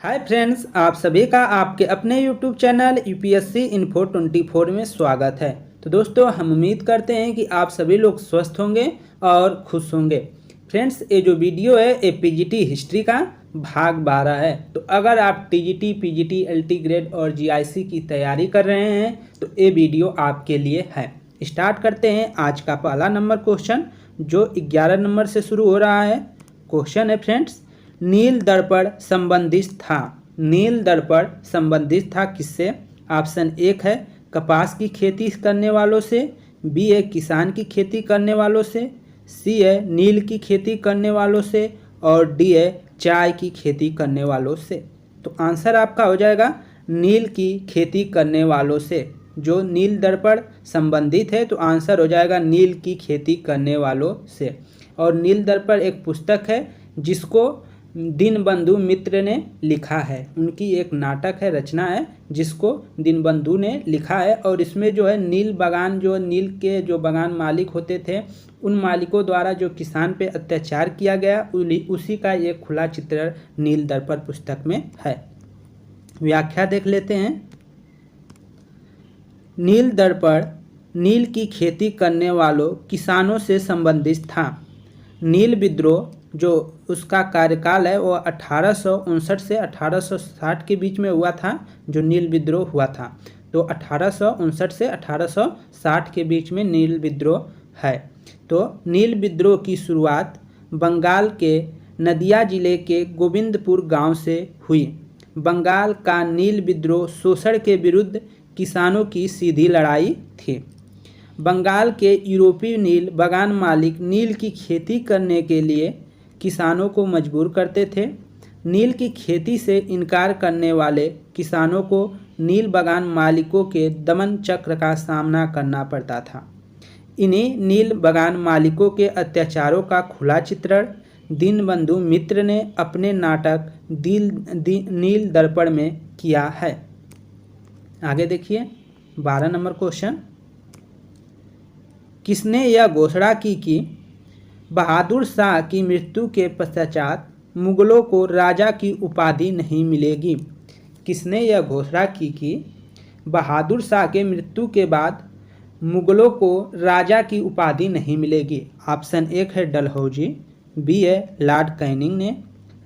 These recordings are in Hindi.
हाय फ्रेंड्स, आप सभी का आपके अपने यूट्यूब चैनल यूपीएससी इन्फो 24 में स्वागत है। तो दोस्तों, हम उम्मीद करते हैं कि आप सभी लोग स्वस्थ होंगे और खुश होंगे। फ्रेंड्स, ये जो वीडियो है ये पीजीटी हिस्ट्री का भाग 12 है। तो अगर आप टीजीटी, पीजीटी, एलटी ग्रेड और जीआईसी की तैयारी कर रहे हैं तो ये वीडियो आपके लिए है। स्टार्ट करते हैं आज का पहला नंबर क्वेश्चन, जो 11 नंबर से शुरू हो रहा है। क्वेश्चन है फ्रेंड्स, नील दर्पण संबंधित था। नील दर्पण संबंधित था किससे? ऑप्शन एक है कपास की खेती करने वालों से, बी है किसान की खेती करने वालों से, सी है नील की खेती करने वालों से और डी है चाय की खेती करने वालों से। तो आंसर आपका हो जाएगा नील की खेती करने वालों से। जो नील दर्पण संबंधित है तो आंसर हो जाएगा नील की खेती करने वालों से। और नील दर्पण एक पुस्तक है जिसको दीनबंधु मित्र ने लिखा है। उनकी एक नाटक है, रचना है, जिसको दीनबंधु ने लिखा है। और इसमें जो है नील बागान, जो नील के जो बागान मालिक होते थे, उन मालिकों द्वारा जो किसान पे अत्याचार किया गया उसी का एक खुला चित्रण नील दर्पण पुस्तक में है। व्याख्या देख लेते हैं। नील दर्पण नील की खेती करने वालों किसानों से संबंधित था। नील विद्रोह जो उसका कार्यकाल है वो 1859 से 1860 के बीच में हुआ था। जो नील विद्रोह हुआ था तो 1859 से 1860 के बीच में नील विद्रोह है। तो नील विद्रोह की शुरुआत बंगाल के नदिया जिले के गोविंदपुर गांव से हुई। बंगाल का नील विद्रोह शोषण के विरुद्ध किसानों की सीधी लड़ाई थी। बंगाल के यूरोपीय नील बागान मालिक नील की खेती करने के लिए किसानों को मजबूर करते थे। नील की खेती से इनकार करने वाले किसानों को नील बागान मालिकों के दमन चक्र का सामना करना पड़ता था। इन्हीं नील बागान मालिकों के अत्याचारों का खुला चित्रण दीनबंधु मित्र ने अपने नाटक नील दर्पण में किया है। आगे देखिए 12 नंबर क्वेश्चन, किसने यह घोषणा की कि बहादुर शाह की मृत्यु के पश्चात मुगलों को राजा की उपाधि नहीं मिलेगी? किसने यह घोषणा की कि बहादुर शाह के मृत्यु के बाद मुगलों को राजा की उपाधि नहीं मिलेगी? ऑप्शन एक है डलहौजी, बी है लॉर्ड कैनिंग ने,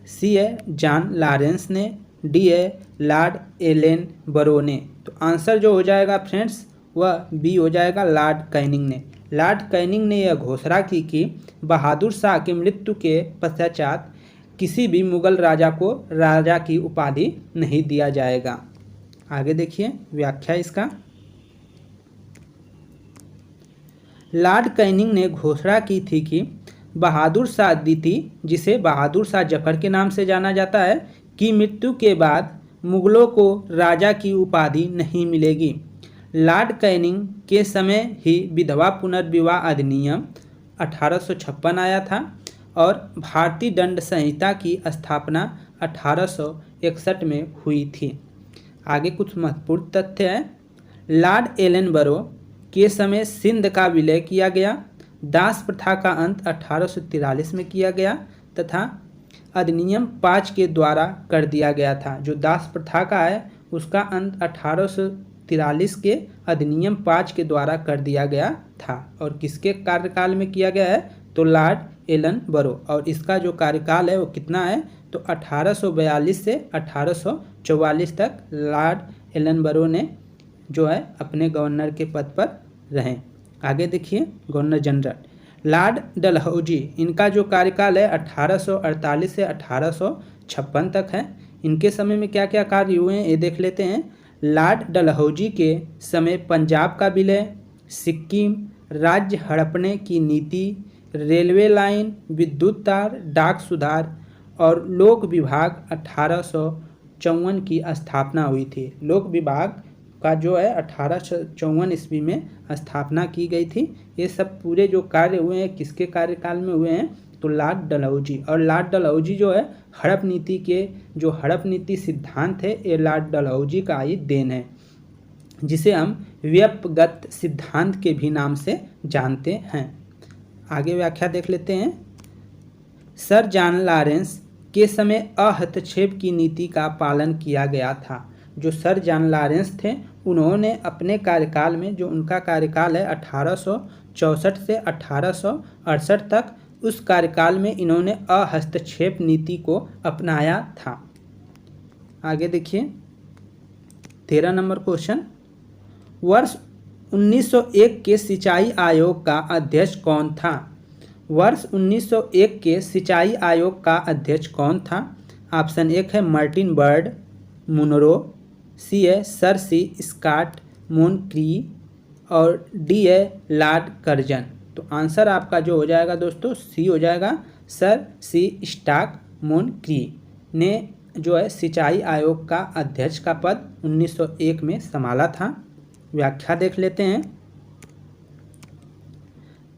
सी है जॉन लॉरेंस ने, डी है लॉर्ड एलन बरो ने। तो आंसर जो हो जाएगा फ्रेंड्स वह बी हो जाएगा, लॉर्ड कैनिंग ने। लॉर्ड कैनिंग ने यह घोषणा की कि बहादुर शाह की मृत्यु के पश्चात किसी भी मुगल राजा को राजा की उपाधि नहीं दिया जाएगा। आगे देखिए व्याख्या इसका। लॉर्ड कैनिंग ने घोषणा की थी कि बहादुर शाह द्वितीय, जिसे बहादुर शाह जफर के नाम से जाना जाता है, की मृत्यु के बाद मुगलों को राजा की उपाधि नहीं मिलेगी। लॉर्ड कैनिंग के समय ही विधवा पुनर्विवाह अधिनियम 1856 आया था और भारतीय दंड संहिता की स्थापना 1861 में हुई थी। आगे कुछ महत्वपूर्ण तथ्य हैं। लॉर्ड एलन बरो के समय सिंध का विलय किया गया। दास प्रथा का अंत 1843 में किया गया तथा अधिनियम 5 के द्वारा कर दिया गया था। जो दास प्रथा का है उसका अंत 1843 के अधिनियम 5 के द्वारा कर दिया गया था। और किसके कार्यकाल में किया गया है? तो लॉर्ड एलन बरो। और इसका जो कार्यकाल है वो कितना है? तो 1842 से 1844 तक लॉर्ड एलन बरो ने जो है अपने गवर्नर के पद पर रहे। आगे देखिए गवर्नर जनरल लॉर्ड डलहौजी, इनका जो कार्यकाल है 1848 से 1856 तक है। इनके समय में क्या क्या कार्य हुए हैं ये देख लेते हैं। लॉर्ड डलहौजी के समय पंजाब का विलय, सिक्किम राज्य हड़पने की नीति, रेलवे लाइन, विद्युत तार, डाक सुधार और लोक विभाग 1854 की स्थापना हुई थी। लोक विभाग का जो है 1854 ईस्वी में स्थापना की गई थी। ये सब पूरे जो कार्य हुए हैं किसके कार्यकाल में हुए हैं? तो लॉर्ड डलहौजी। और लॉर्ड डलहौजी जो है हड़प नीति के जो हड़प नीति सिद्धांत है ये लॉर्ड डलहौजी का ही देन है, जिसे हम व्यपगत सिद्धांत के भी नाम से जानते हैं। आगे व्याख्या देख लेते हैं। सर जॉन लॉरेंस के समय अहस्तक्षेप की नीति का पालन किया गया था। जो सर जॉन लॉरेंस थे उन्होंने अपने कार्यकाल में, जो उनका कार्यकाल है 1864 से 1868 तक, उस कार्यकाल में इन्होंने अहस्तक्षेप नीति को अपनाया था। आगे देखिए 13 नंबर क्वेश्चन, वर्ष 1901 के सिंचाई आयोग का अध्यक्ष कौन था? वर्ष 1901 के सिंचाई आयोग का अध्यक्ष कौन था? ऑप्शन 1 है मार्टिन बर्ड मुनरो, सी है सर सी स्कॉट मोनक्री और डी है लॉर्ड कर्जन। तो आंसर आपका जो हो जाएगा दोस्तों सी हो जाएगा, सर सी स्टॉक मोनक्री ने जो है सिंचाई आयोग का अध्यक्ष का पद 1901 में संभाला था। व्याख्या देख लेते हैं।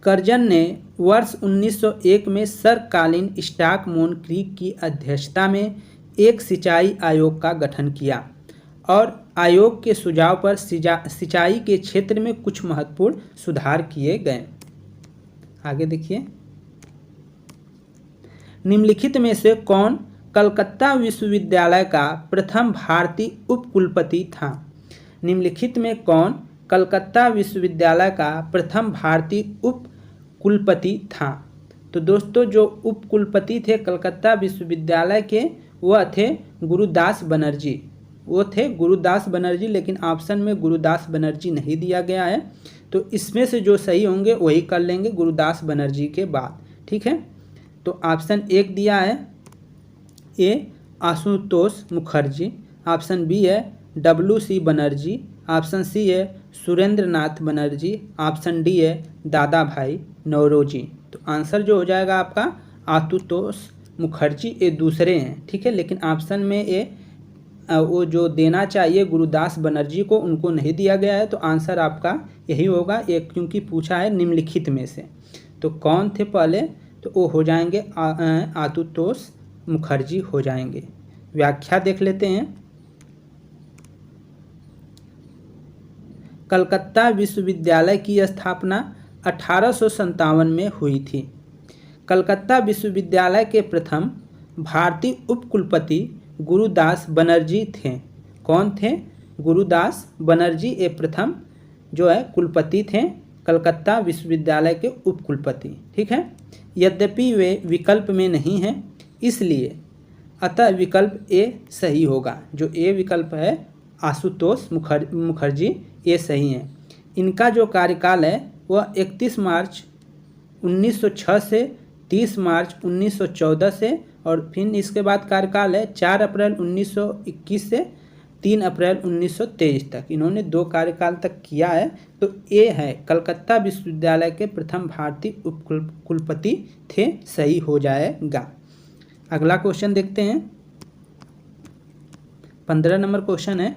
कर्जन ने वर्ष 1901 में सर कॉलिन स्टॉक मोनक्री की अध्यक्षता में एक सिंचाई आयोग का गठन किया और आयोग के सुझाव पर सिंचाई के क्षेत्र में कुछ महत्वपूर्ण सुधार किए गए। आगे देखिए, निम्नलिखित में से कौन कलकत्ता विश्वविद्यालय का प्रथम भारतीय उपकुलपति था? निम्नलिखित में कौन कलकत्ता विश्वविद्यालय का प्रथम भारतीय उपकुलपति था? तो दोस्तों जो उपकुलपति थे कलकत्ता विश्वविद्यालय के वह थे गुरुदास बनर्जी। वो थे गुरुदास बनर्जी, लेकिन ऑप्शन में गुरुदास बनर्जी नहीं दिया गया है, तो इसमें से जो सही होंगे वही कर लेंगे गुरुदास बनर्जी के बाद। ठीक है, तो ऑप्शन 1 दिया है ए आशुतोष मुखर्जी, ऑप्शन बी है WC बनर्जी, ऑप्शन सी है सुरेंद्र नाथ बनर्जी, ऑप्शन डी है दादा भाई नौरोजी। तो आंसर जो हो जाएगा आपका आशुतोष मुखर्जी, ये दूसरे हैं। ठीक है, लेकिन ऑप्शन में ये वो जो देना चाहिए गुरुदास बनर्जी को उनको नहीं दिया गया है, तो आंसर आपका यही होगा, एक क्योंकि पूछा है निम्नलिखित में से। तो कौन थे पहले? तो वो हो जाएंगे आशुतोष मुखर्जी हो जाएंगे। व्याख्या देख लेते हैं। कलकत्ता विश्वविद्यालय की स्थापना 1857 में हुई थी। कलकत्ता विश्वविद्यालय के प्रथम भारतीय उपकुलपति गुरुदास बनर्जी थे। कौन थे? गुरुदास बनर्जी ये प्रथम जो है कुलपति थे कलकत्ता विश्वविद्यालय के उपकुलपति। ठीक है, यद्यपि वे विकल्प में नहीं हैं, इसलिए अतः विकल्प ए सही होगा। जो ए विकल्प है आशुतोष मुखर्जी, ये सही है। इनका जो कार्यकाल है वह 31 मार्च 1906 से 30 मार्च 1914 से, और फिर इसके बाद कार्यकाल है 4 अप्रैल 1921 से 3 अप्रैल 1923 तक। इन्होंने 2 कार्यकाल तक किया है। तो ये है कलकत्ता विश्वविद्यालय के प्रथम भारतीय उपकुलपति थे, सही हो जाएगा। अगला क्वेश्चन देखते हैं। 15 नंबर क्वेश्चन है,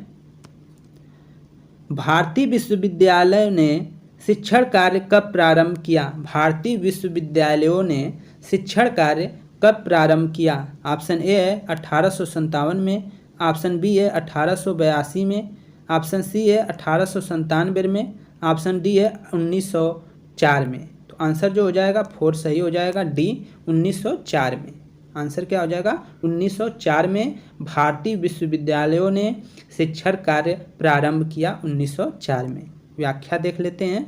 भारतीय विश्वविद्यालय ने शिक्षण कार्य कब प्रारंभ किया? भारतीय विश्वविद्यालयों ने शिक्षण कार्य कब प्रारंभ किया? ऑप्शन ए है 1857 में, ऑप्शन बी है 1882 में, ऑप्शन सी है 1897 में, ऑप्शन डी है 1904 में। तो आंसर जो हो जाएगा 4 सही हो जाएगा, डी 1904 में। आंसर क्या हो जाएगा? 1904 में भारतीय विश्वविद्यालयों ने शिक्षण कार्य प्रारंभ किया 1904 में। व्याख्या देख लेते हैं।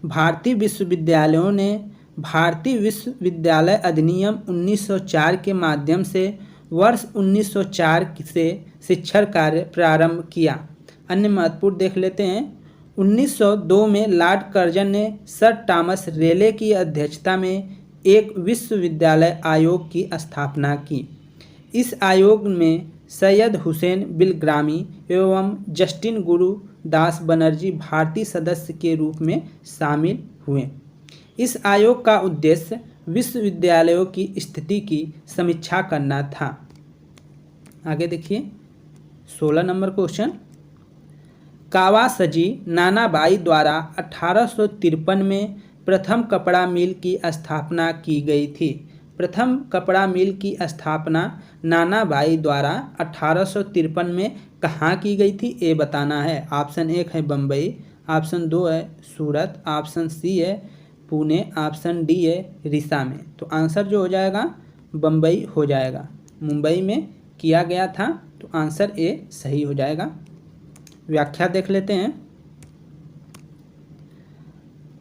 भारतीय विश्वविद्यालयों ने भारतीय विश्वविद्यालय अधिनियम 1904 के माध्यम से वर्ष 1904 से शिक्षण कार्य प्रारंभ किया। अन्य महत्वपूर्ण देख लेते हैं। 1902 में लॉर्ड कर्जन ने सर थॉमस रेले की अध्यक्षता में एक विश्वविद्यालय आयोग की स्थापना की। इस आयोग में सैयद हुसैन बिलग्रामी एवं जस्टिन गुरुदास बनर्जी भारतीय सदस्य के रूप में शामिल हुए। इस आयोग का उद्देश्य विश्वविद्यालयों की स्थिति की समीक्षा करना था। आगे देखिए 16 नंबर क्वेश्चन, कावासजी नानाबाई द्वारा 1853 में प्रथम कपड़ा मिल की स्थापना की गई थी। प्रथम कपड़ा मिल की स्थापना नानाबाई द्वारा 1853 में कहाँ की गई थी ये बताना है। ऑप्शन 1 है बम्बई, ऑप्शन 2 है सूरत, ऑप्शन सी है पुणे, ऑप्शन डी है रिसा में। तो आंसर जो हो जाएगा बम्बई हो जाएगा, मुंबई में किया गया था, तो आंसर ए सही हो जाएगा। व्याख्या देख लेते हैं।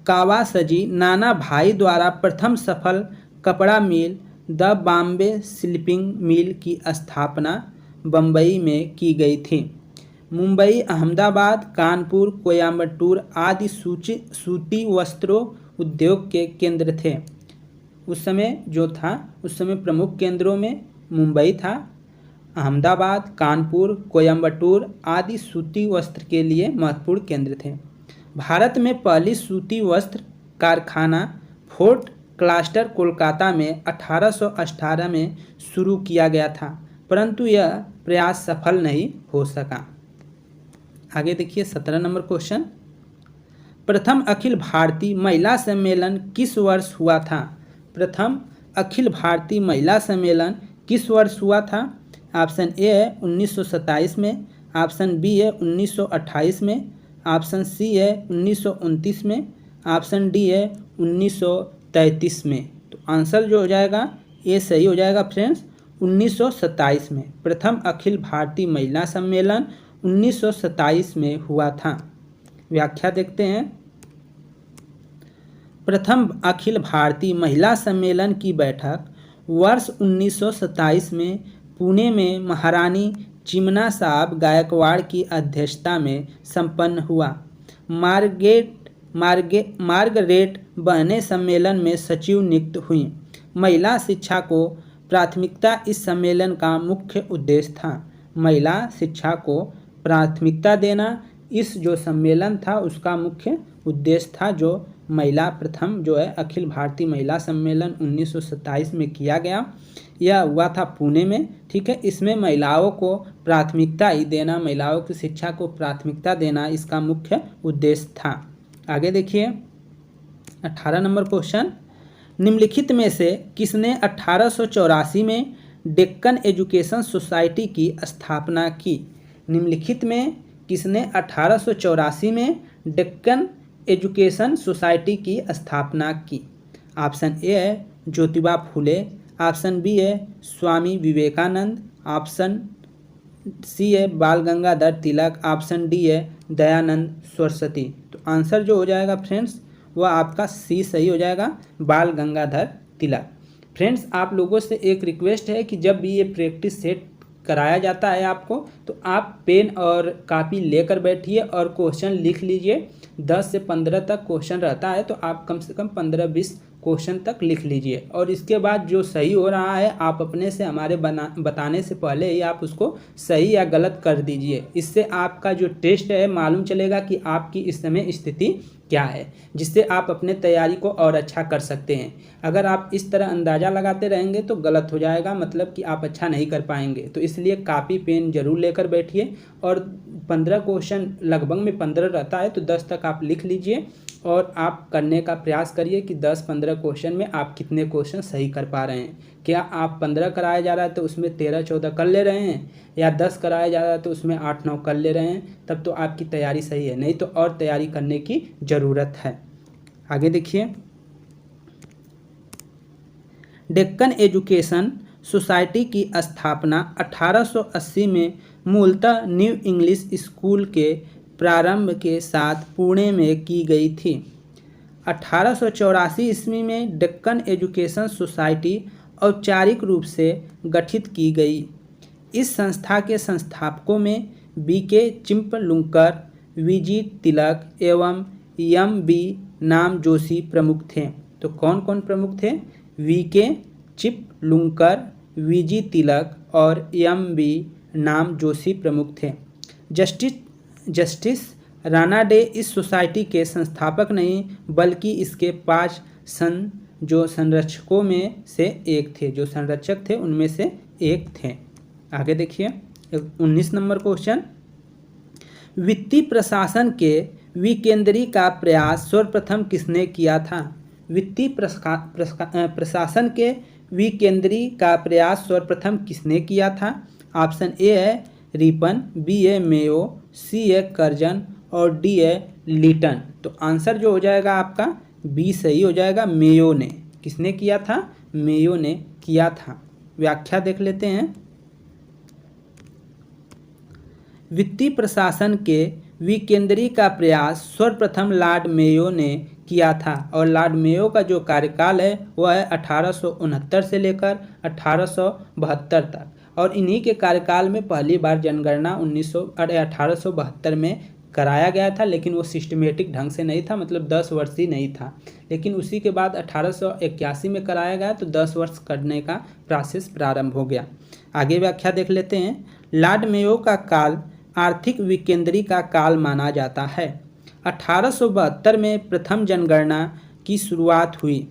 कावासजी नाना भाई द्वारा प्रथम सफल कपड़ा मिल द बॉम्बे स्पिनिंग मिल की स्थापना बम्बई में की गई थी। मुंबई, अहमदाबाद, कानपुर, कोयम्बटूर आदि सूती वस्त्रों उद्योग के केंद्र थे। उस समय प्रमुख केंद्रों में मुंबई था, अहमदाबाद, कानपुर, कोयम्बटूर आदि सूती वस्त्र के लिए महत्वपूर्ण केंद्र थे। भारत में पहली सूती वस्त्र कारखाना फोर्ट क्लस्टर कोलकाता में 1818 में शुरू किया गया था, परंतु यह प्रयास सफल नहीं हो सका। आगे देखिए 17 नंबर क्वेश्चन। प्रथम अखिल भारतीय महिला सम्मेलन किस वर्ष हुआ था? प्रथम अखिल भारतीय महिला सम्मेलन किस वर्ष हुआ था? ऑप्शन ए है 1927 में, ऑप्शन बी है 1928 में, ऑप्शन सी है 1929 में, ऑप्शन डी है 1933 में। तो आंसर जो हो जाएगा ये सही हो जाएगा फ्रेंड्स, 1927 में। प्रथम अखिल भारतीय महिला सम्मेलन 1927 में हुआ था। व्याख्या देखते हैं। प्रथम अखिल भारतीय महिला सम्मेलन की बैठक वर्ष 1927 में पुणे में महारानी चिमना साहब गायकवाड़ की अध्यक्षता में संपन्न हुआ। मार्गरेट बहने सम्मेलन में सचिव नियुक्त हुई। महिला शिक्षा को प्राथमिकता इस सम्मेलन का मुख्य उद्देश्य था। महिला शिक्षा को प्राथमिकता देना इस जो सम्मेलन था उसका मुख्य उद्देश्य था। जो महिला प्रथम जो है अखिल भारतीय महिला सम्मेलन 1927 में किया गया, यह हुआ था पुणे में। ठीक है, इसमें महिलाओं को प्राथमिकता ही देना, महिलाओं की शिक्षा को प्राथमिकता देना इसका मुख्य उद्देश्य था। आगे देखिए 18 नंबर क्वेश्चन। निम्नलिखित में से किसने 1884 में डेक्कन एजुकेशन सोसाइटी की स्थापना की? निम्नलिखित में किसने 1884 में डेक्कन एजुकेशन सोसाइटी की स्थापना की? ऑप्शन ए है ज्योतिबा फुले, ऑप्शन बी है स्वामी विवेकानंद, ऑप्शन सी है बाल गंगाधर तिलक, ऑप्शन डी है दयानंद सरस्वती। तो आंसर जो हो जाएगा फ्रेंड्स वह आपका सी सही हो जाएगा, बाल गंगाधर तिलक। फ्रेंड्स आप लोगों से एक रिक्वेस्ट है कि जब भी ये प्रैक्टिस सेट कराया जाता है आपको, तो आप पेन और कापी लेकर बैठिए और क्वेश्चन लिख लीजिए। 10 से 15 तक क्वेश्चन रहता है, तो आप कम से कम 15-20 क्वेश्चन तक लिख लीजिए और इसके बाद जो सही हो रहा है आप अपने से हमारे बताने से पहले ही आप उसको सही या गलत कर दीजिए। इससे आपका जो टेस्ट है मालूम चलेगा कि आपकी इस समय स्थिति क्या है, जिससे आप अपने तैयारी को और अच्छा कर सकते हैं। अगर आप इस तरह अंदाज़ा लगाते रहेंगे तो गलत हो जाएगा, मतलब कि आप अच्छा नहीं कर पाएंगे। तो इसलिए कापी पेन जरूर लेकर बैठिए और 15 क्वेश्चन लगभग में 15 रहता है, तो 10 तक आप लिख लीजिए और आप करने का प्रयास करिए कि 10-15 क्वेश्चन में आप कितने क्वेश्चन सही कर पा रहे हैं। क्या आप 15 कराया जा रहा है तो उसमें 13-14 कर ले रहे हैं, या 10 कराया जा रहा है तो उसमें 8-9 कर ले रहे हैं, तब तो आपकी तैयारी सही है, नहीं तो और तैयारी करने की ज़रूरत है। आगे देखिए डेक्कन एजुकेशन सोसाइटी की स्थापना 1880 में मूलतः न्यू इंग्लिश स्कूल के प्रारंभ के साथ पुणे में की गई थी। 1884 ईस्वी में डेक्कन एजुकेशन सोसाइटी औपचारिक रूप से गठित की गई। इस संस्था के संस्थापकों में बीके चिपलुंकर, वीजी तिलक एवं एम.बी. नाम जोशी प्रमुख थे। तो कौन कौन प्रमुख थे? वीके चिपलुंकर, वीजी तिलक और एम.बी. नाम जोशी प्रमुख थे। जस्टिस रानाडे इस सोसाइटी के संस्थापक नहीं बल्कि इसके 5 संरक्षकों में से एक थे, जो संरक्षक थे उनमें से एक थे। आगे देखिए 19 नंबर क्वेश्चन। वित्तीय प्रशासन के विकेंद्रीय का प्रयास सर्वप्रथम किसने किया था? वित्तीय प्रशासन के विकेंद्रीय का प्रयास सर्वप्रथम किसने किया था? ऑप्शन ए है रिपन, बी है मेयो, सी है कर्जन और डी है लीटन। तो आंसर जो हो जाएगा आपका बी सही हो जाएगा, मेयो ने। किसने किया था? मेयो ने किया था। व्याख्या देख लेते हैं। वित्तीय प्रशासन के विकेंद्रीय का प्रयास सर्वप्रथम लॉर्ड मेयो ने किया था और लॉर्ड मेयो का जो कार्यकाल है वह है 1869 से लेकर 1872 तक, और इन्हीं के कार्यकाल में पहली बार जनगणना 1872 में कराया गया था, लेकिन वो सिस्टमेटिक ढंग से नहीं था, मतलब 10 वर्ष ही नहीं था। लेकिन उसी के बाद 1881 में कराया गया तो 10 वर्ष करने का प्रोसेस प्रारंभ हो गया। आगे व्याख्या देख लेते हैं। लॉर्ड मेयो का काल आर्थिक विकेंद्रीय का काल माना जाता है। 1872 में प्रथम जनगणना की शुरुआत हुई।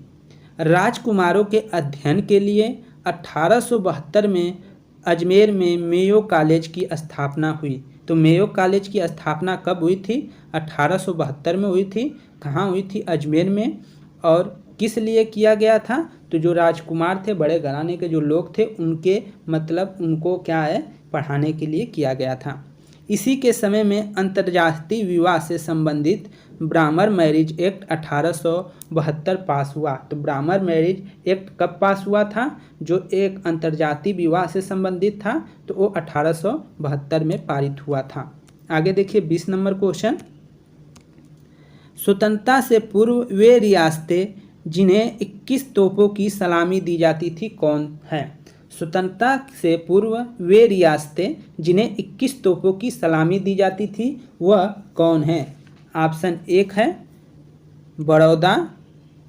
राजकुमारों के अध्ययन के लिए 1872 में अजमेर में मेयो कॉलेज की स्थापना हुई। तो मेयो कॉलेज की स्थापना कब हुई थी? 1872 में हुई थी। कहाँ हुई थी? अजमेर में। और किस लिए किया गया था? तो जो राजकुमार थे, बड़े घराने के जो लोग थे, उनके मतलब उनको क्या है, पढ़ाने के लिए किया गया था। इसी के समय में अंतर्जातीय विवाह से संबंधित ब्राह्मण मैरिज एक्ट 1872 पास हुआ। तो ब्राह्मण मैरिज एक्ट कब पास हुआ था? जो एक अंतर्जातीय विवाह से संबंधित था, तो वो 1872 में पारित हुआ था। आगे देखिए 20 नंबर क्वेश्चन। स्वतंत्रता से पूर्व वे रियासतें जिन्हें 21 तोपों की सलामी दी जाती थी कौन है? स्वतंत्रता से पूर्व वे रियासतें जिन्हें 21 तोपों की सलामी दी जाती थी वह कौन है? ऑप्शन 1 है बड़ौदा,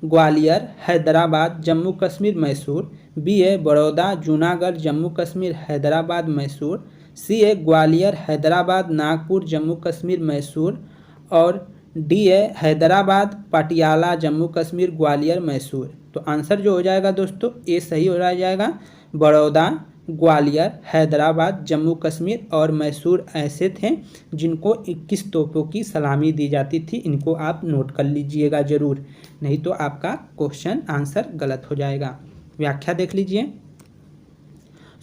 ग्वालियर, हैदराबाद, जम्मू कश्मीर, मैसूर। बी है बड़ौदा, जूनागढ़, जम्मू कश्मीर, हैदराबाद, मैसूर। सी है ग्वालियर, हैदराबाद, नागपुर, जम्मू कश्मीर, मैसूर। और डी है हैदराबाद, पटियाला, जम्मू कश्मीर, ग्वालियर, मैसूर। तो आंसर जो हो जाएगा दोस्तों, ए सही हो जाएगा। बड़ौदा, ग्वालियर, हैदराबाद, जम्मू कश्मीर और मैसूर ऐसे थे जिनको 21 तोपों की सलामी दी जाती थी। इनको आप नोट कर लीजिएगा जरूर, नहीं तो आपका क्वेश्चन आंसर गलत हो जाएगा। व्याख्या देख लीजिए।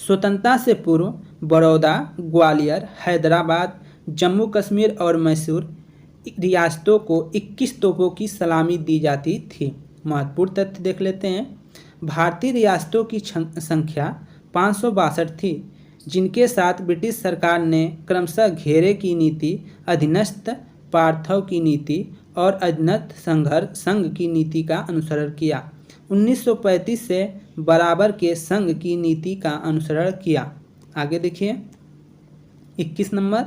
स्वतंत्रता से पूर्व बड़ौदा, ग्वालियर, हैदराबाद, जम्मू कश्मीर और मैसूर रियासतों को 21 तोपों की सलामी दी जाती थी। महत्वपूर्ण तथ्य देख लेते हैं। भारतीय रियासतों की संख्या 562 थी, जिनके साथ ब्रिटिश सरकार ने क्रमशः घेरे की नीति, अधीनस्थ पार्थव की नीति और अधीनस्थ संघ की नीति का अनुसरण किया। 1935 से बराबर के संघ की नीति का अनुसरण किया। आगे देखिए 21 नंबर।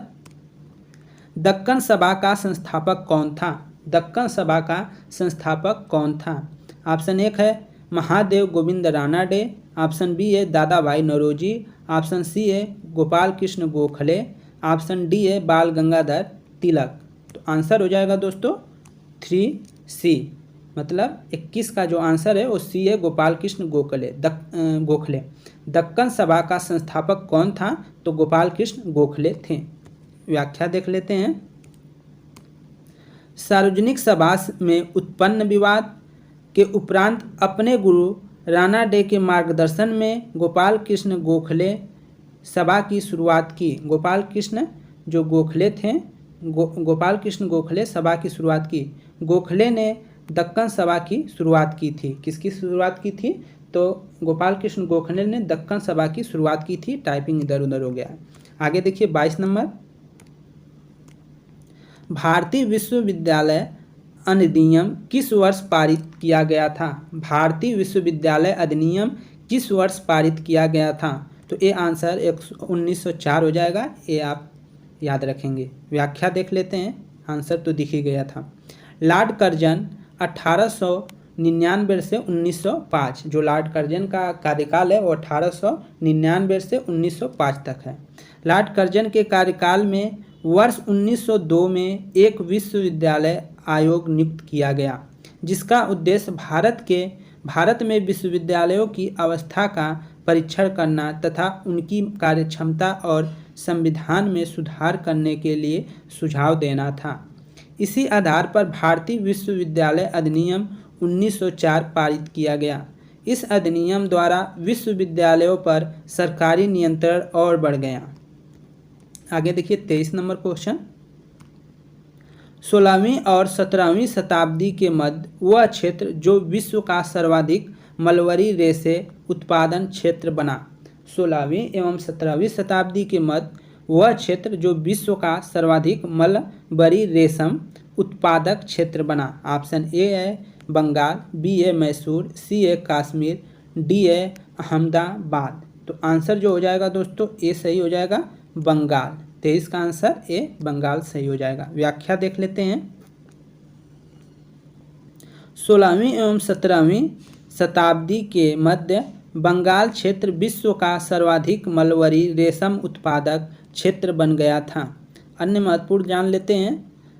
दक्कन सभा का संस्थापक कौन था? दक्कन सभा का संस्थापक कौन था? ऑप्शन 1 है महादेव गोविंद रानाडे। ऑप्शन बी है दादा भाई नौरोजी। ऑप्शन सी है गोपाल कृष्ण गोखले। ऑप्शन डी है बाल गंगाधर तिलक। तो आंसर हो जाएगा दोस्तों 3C, मतलब 21 का जो आंसर है वो सी है गोपाल कृष्ण गोखले। दक्कन सभा का संस्थापक कौन था? तो गोपाल कृष्ण गोखले थे। व्याख्या देख लेते हैं। सार्वजनिक सभा में उत्पन्न विवाद के उपरांत अपने गुरु रानाडे के मार्गदर्शन में गोपाल कृष्ण गोखले सभा की शुरुआत की। गोपाल कृष्ण जो गोखले थे, गोपाल कृष्ण गोखले सभा की शुरुआत की। गोखले ने दक्कन सभा की शुरुआत की थी। किसकी शुरुआत की थी? तो गोपाल कृष्ण गोखले ने दक्कन सभा की शुरुआत की थी। टाइपिंग इधर उधर हो गया है। आगे देखिए 22 नंबर। भारतीय विश्वविद्यालय अधिनियम किस वर्ष पारित किया गया था? भारतीय विश्वविद्यालय अधिनियम किस वर्ष पारित किया गया था? तो ये आंसर 1904 हो जाएगा। ये आप याद रखेंगे। व्याख्या देख लेते हैं। आंसर तो दिख ही गया था। लॉर्ड कर्जन 1899 से 1905, जो लॉर्ड कर्जन का कार्यकाल है वो 1899 से 1905 तक है। लॉर्ड कर्जन के कार्यकाल में वर्ष 1902 में एक विश्वविद्यालय आयोग नियुक्त किया गया, जिसका उद्देश्य भारत में विश्वविद्यालयों की अवस्था का परीक्षण करना तथा उनकी कार्यक्षमता और संविधान में सुधार करने के लिए सुझाव देना था। इसी आधार पर भारतीय विश्वविद्यालय अधिनियम 1904 पारित किया गया। इस अधिनियम द्वारा विश्वविद्यालयों पर सरकारी नियंत्रण और बढ़ गया। आगे देखिए 23 नंबर क्वेश्चन। 16वीं और 17वीं शताब्दी के मध्य वह क्षेत्र जो विश्व का सर्वाधिक मलबरी रेशे उत्पादन क्षेत्र बना। 16वीं एवं 17वीं शताब्दी के मध्य वह क्षेत्र जो विश्व का सर्वाधिक मलबरी रेशम उत्पादक क्षेत्र बना। ऑप्शन ए है बंगाल, बी है मैसूर, सी है कश्मीर, डी है अहमदाबाद। तो आंसर जो हो जाएगा दोस्तों ए सही हो जाएगा बंगाल। 23 का आंसर ए बंगाल सही हो जाएगा। व्याख्या देख लेते हैं। 16वीं एवं 17वीं शताब्दी के मध्य बंगाल क्षेत्र विश्व का सर्वाधिक मलबरी रेशम उत्पादक क्षेत्र बन गया था। अन्य महत्वपूर्ण जान लेते हैं।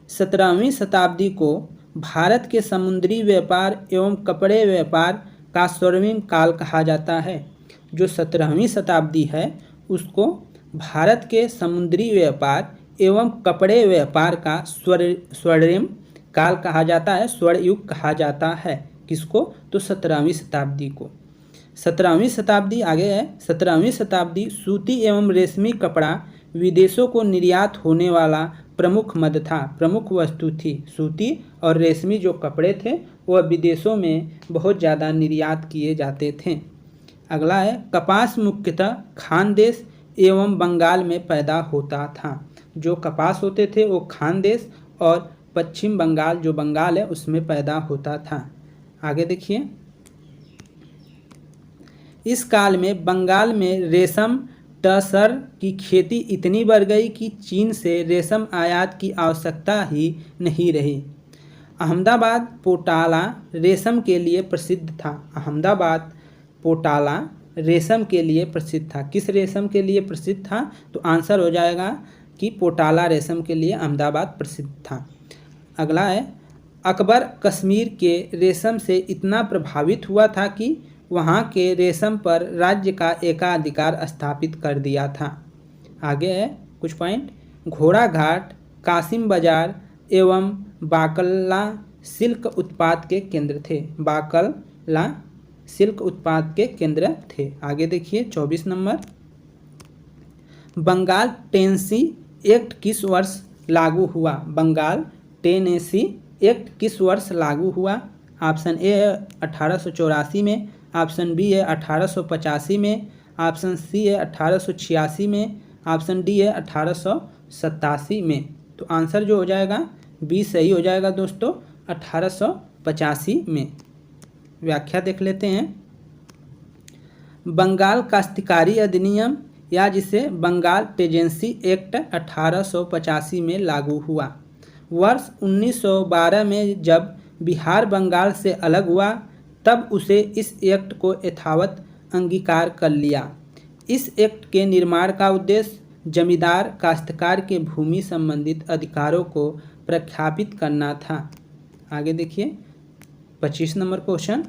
17वीं शताब्दी को भारत के समुद्री व्यापार एवं कपड़े व्यापार का स्वर्णिम काल कहा जाता है। जो 17वीं शताब्दी है उसको भारत के समुद्री व्यापार एवं कपड़े व्यापार का स्वर्णिम काल कहा जाता है, स्वर्ण युग कहा जाता है। किसको? तो 17वीं शताब्दी को। 17वीं शताब्दी आगे है। 17वीं शताब्दी सूती एवं रेशमी कपड़ा विदेशों को निर्यात होने वाला प्रमुख मद था, प्रमुख वस्तु थी। सूती और रेशमी जो कपड़े थे वह विदेशों में बहुत ज़्यादा निर्यात किए जाते थे। अगला है कपास मुख्यतः खानदेश एवं बंगाल में पैदा होता था। जो कपास होते थे वो खानदेश और पश्चिम बंगाल जो बंगाल है उसमें पैदा होता था। आगे देखिए। इस काल में बंगाल में रेशम टसर की खेती इतनी बढ़ गई कि चीन से रेशम आयात की आवश्यकता ही नहीं रही। अहमदाबाद पोटाला रेशम के लिए प्रसिद्ध था। अहमदाबाद पोटाला रेशम के लिए प्रसिद्ध था। किस रेशम के लिए प्रसिद्ध था? तो आंसर हो जाएगा कि पोटाला रेशम के लिए अहमदाबाद प्रसिद्ध था। अगला है अकबर कश्मीर के रेशम से इतना प्रभावित हुआ था कि वहाँ के रेशम पर राज्य का एकाधिकार स्थापित कर दिया था। आगे है कुछ पॉइंट। घोड़ा घाट, कासिम बाजार एवं बाकला सिल्क उत्पाद के केंद्र थे। बाकला सिल्क उत्पाद के केंद्र थे। आगे देखिए 24 नंबर। बंगाल टेनेसी एक्ट किस वर्ष लागू हुआ? बंगाल टेनेसी एक्ट किस वर्ष लागू हुआ? ऑप्शन ए है 1884 में, ऑप्शन बी है 1885 में, ऑप्शन सी है 1886 में, ऑप्शन डी है 1887 में। तो आंसर जो हो जाएगा बी सही हो जाएगा दोस्तों 1885 में। व्याख्या देख लेते हैं। बंगाल काश्तकारी अधिनियम या जिसे बंगाल टेनेसी एक्ट 1885 में लागू हुआ। वर्ष 1912 में जब बिहार बंगाल से अलग हुआ तब उसे इस एक्ट को यथावत अंगीकार कर लिया। इस एक्ट के निर्माण का उद्देश्य जमींदार काश्तकार के भूमि संबंधित अधिकारों को प्रख्यापित करना था। आगे देखिए 25 नंबर क्वेश्चन।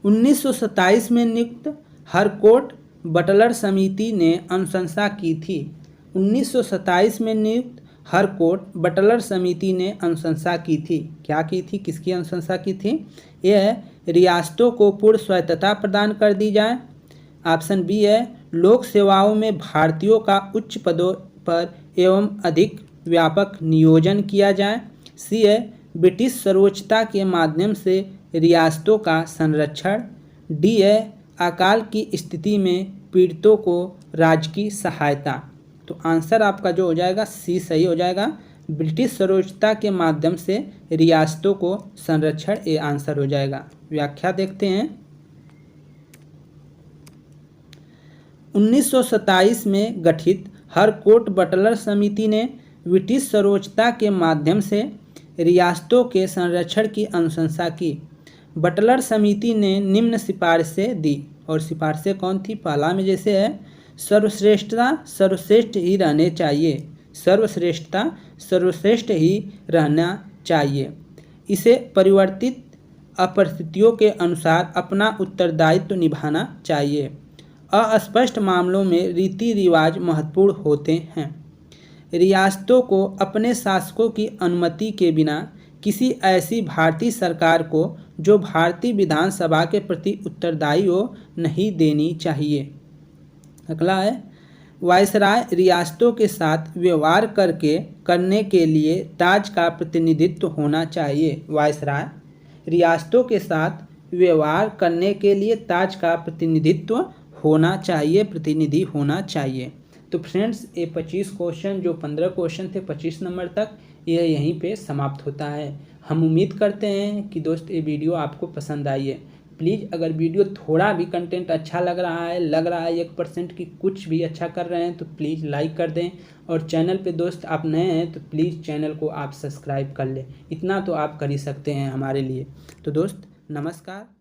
1927 में नियुक्त हरकोट बटलर समिति ने अनुशंसा की थी। 1927 में नियुक्त हरकोट बटलर समिति ने अनुशंसा की थी। क्या की थी? किसकी अनुशंसा की थी? यह रियासतों को पूर्ण स्वायत्तता प्रदान कर दी जाए। ऑप्शन बी है लोक सेवाओं में भारतीयों का उच्च पदों पर एवं अधिक व्यापक नियोजन किया जाए। सी है ब्रिटिश सर्वोच्चता के माध्यम से रियासतों का संरक्षण। डी है अकाल की स्थिति में पीड़ितों को राजकीय सहायता। तो आंसर आपका जो हो जाएगा सी सही हो जाएगा, ब्रिटिश सर्वोच्चता के माध्यम से रियासतों को संरक्षण, ये आंसर हो जाएगा। व्याख्या देखते हैं। 1927 में गठित हरकोट बटलर समिति ने ब्रिटिश सर्वोच्चता के माध्यम से रियासतों के संरक्षण की अनुशंसा की। बटलर समिति ने निम्न सिफारिशें दी और सिफारिशें कौन थी? पहला में जैसे है सर्वश्रेष्ठता सर्वश्रेष्ठ ही रहने चाहिए। सर्वश्रेष्ठता सर्वश्रेष्ठ ही रहना चाहिए। इसे परिवर्तित परिस्थितियों के अनुसार अपना उत्तरदायित्व निभाना चाहिए। अस्पष्ट मामलों में रीति रिवाज महत्वपूर्ण होते हैं। रियासतों को अपने शासकों की अनुमति के बिना किसी ऐसी भारतीय सरकार को जो भारतीय विधानसभा के प्रति उत्तरदायी हो नहीं देनी चाहिए। अगला है वायसराय रियासतों के साथ व्यवहार करने के लिए ताज का प्रतिनिधित्व होना चाहिए। वायसराय रियासतों के साथ व्यवहार करने के लिए ताज का प्रतिनिधित्व होना चाहिए, प्रतिनिधि होना चाहिए। तो फ्रेंड्स, ये 25 क्वेश्चन जो 15 क्वेश्चन थे 25 नंबर तक, ये यहीं पे समाप्त होता है। हम उम्मीद करते हैं कि दोस्त ये वीडियो आपको पसंद आई है। प्लीज़ अगर वीडियो थोड़ा भी कंटेंट अच्छा लग रहा है 1% की कुछ भी अच्छा कर रहे हैं तो प्लीज़ लाइक कर दें, और चैनल पे दोस्त आप नए हैं तो प्लीज़ चैनल को आप सब्सक्राइब कर लें। इतना तो आप कर ही सकते हैं हमारे लिए। तो दोस्त नमस्कार।